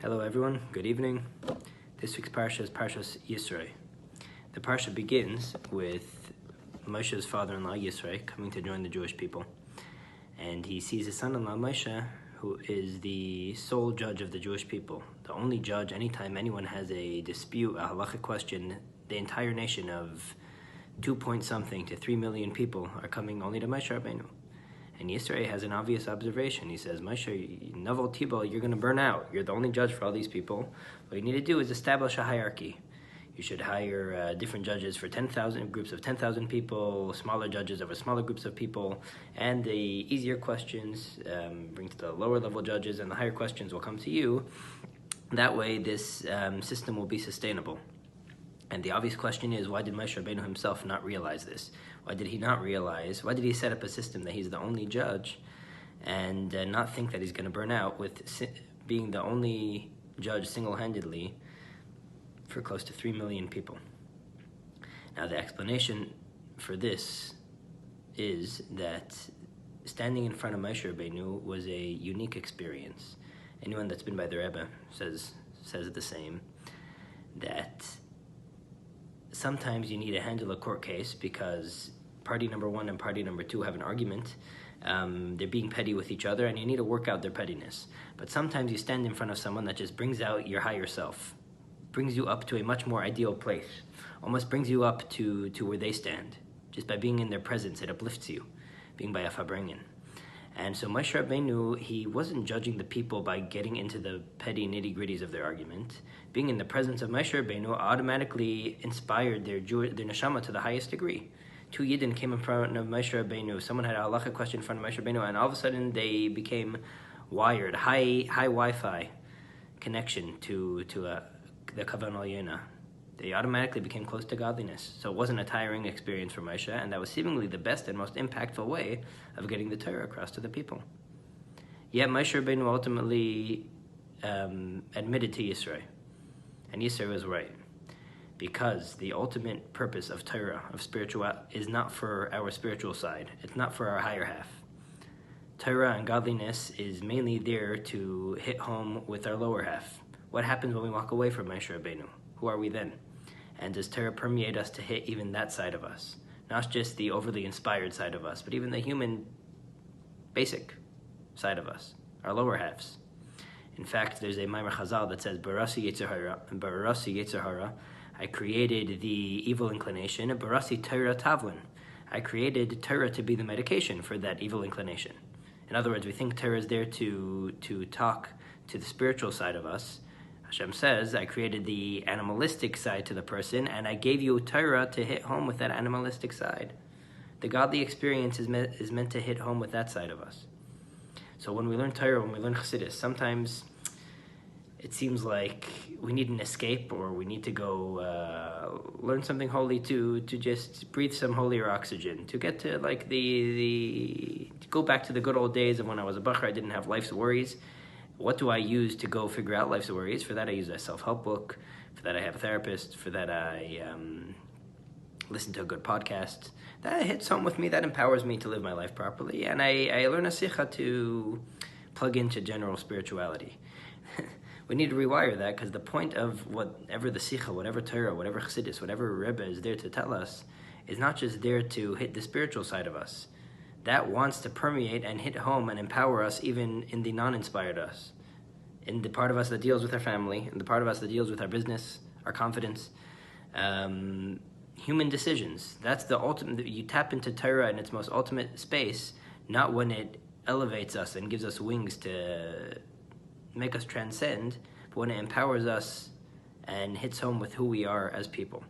Hello everyone, good evening. This week's Parsha is Parsha's Yisro. The Parsha begins with Moshe's father-in-law Yisro coming to join the Jewish people. And he sees his son-in-law Moshe, who is the sole judge of the Jewish people. The only judge anytime anyone has a dispute, a halachic question, the entire nation of 2-point-something to 3 million people are coming only to Moshe Rabbeinu. And Yisro has an obvious observation. He says, Moshe, Naval Tibal, you're going to burn out. You're the only judge for all these people. What you need to do is establish a hierarchy. You should hire different judges for 10,000 groups of 10,000 people, smaller judges over smaller groups of people, and the easier questions bring to the lower level judges, and the higher questions will come to you. That way, this system will be sustainable. And the obvious question is, why did Moshe Rabbeinu himself not realize this? Why did he not realize? Why did he set up a system that he's the only judge and not think that he's going to burn out with being the only judge single-handedly for close to 3 million people? Now, the explanation for this is that standing in front of Moshe Rabbeinu was a unique experience. Anyone that's been by the Rebbe says the same, that sometimes you need to handle a court case because party number one and party number two have an argument. They're being petty with each other, and you need to work out their pettiness. But sometimes you stand in front of someone that just brings out your higher self, brings you up to a much more ideal place, almost brings you up to where they stand. Just by being in their presence, it uplifts you, being by a Fabrengen. And so Moshe Rabbeinu, he wasn't judging the people by getting into the petty nitty-gritties of their argument. Being in the presence of Moshe Rabbeinu automatically inspired their neshama to the highest degree. 2 Yidden came in front of Moshe Rabbeinu. Someone had a halacha question in front of Moshe Rabbeinu, and all of a sudden they became wired, high Wi-Fi connection to the Kavan Al-Yena. They automatically became close to godliness. So it wasn't a tiring experience for Moshe, and that was seemingly the best and most impactful way of getting the Torah across to the people. Yet Moshe Rabbeinu ultimately admitted to Yisro, and Yisro was right, because the ultimate purpose of Torah, of spiritual, is not for our spiritual side. It's not for our higher half. Torah and godliness is mainly there to hit home with our lower half. What happens when we walk away from Moshe Rabbeinu? Who are we then? And does Torah permeate us to hit even that side of us? Not just the overly inspired side of us, but even the human, basic side of us, our lower halves. In fact, there's a Maimer Chazal that says, Barasi Yetzer Hara, I created the evil inclination, and Barasi Torah Tavlin. I created Torah to be the medication for that evil inclination. In other words, we think Torah is there to talk to the spiritual side of us. Hashem says, I created the animalistic side to the person, and I gave you Torah to hit home with that animalistic side. The godly experience is meant to hit home with that side of us. So when we learn Torah, when we learn Chassidus, sometimes it seems like we need an escape, or we need to go learn something holy to just breathe some holier oxygen, to get to like to go back to the good old days of when I was a bachar. I didn't have life's worries. What do I use to go figure out life's worries? For that, I use a self-help book. For that, I have a therapist. For that, I listen to a good podcast. That hits home with me. That empowers me to live my life properly. And I learn a sikha to plug into general spirituality. We need to rewire that, because the point of whatever the sikha, whatever Torah, whatever Chassidus, whatever Rebbe is there to tell us, is not just there to hit the spiritual side of us. That wants to permeate and hit home and empower us even in the non-inspired us. In the part of us that deals with our family, in the part of us that deals with our business, our confidence, human decisions. That's the ultimate. You tap into Torah in its most ultimate space, not when it elevates us and gives us wings to make us transcend, but when it empowers us and hits home with who we are as people.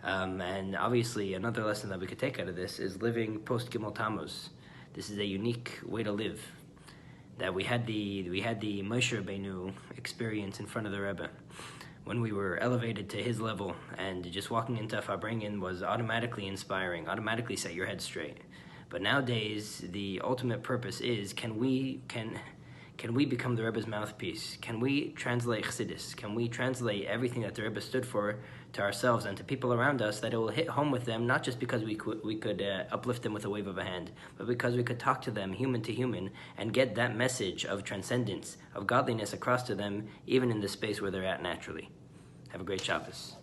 And obviously, another lesson that we could take out of this is living post Gimel Tammuz. This is a unique way to live. That we had the Moshe Rabbeinu experience in front of the Rebbe, when we were elevated to his level, and just walking into Fabrengen was automatically inspiring, automatically set your head straight. But nowadays, the ultimate purpose is, can Can we become the Rebbe's mouthpiece? Can we translate Chassidus? Can we translate everything that the Rebbe stood for to ourselves and to people around us, that it will hit home with them, not just because we could uplift them with a wave of a hand, but because we could talk to them human to human and get that message of transcendence, of godliness across to them, even in the space where they're at naturally. Have a great Shabbos.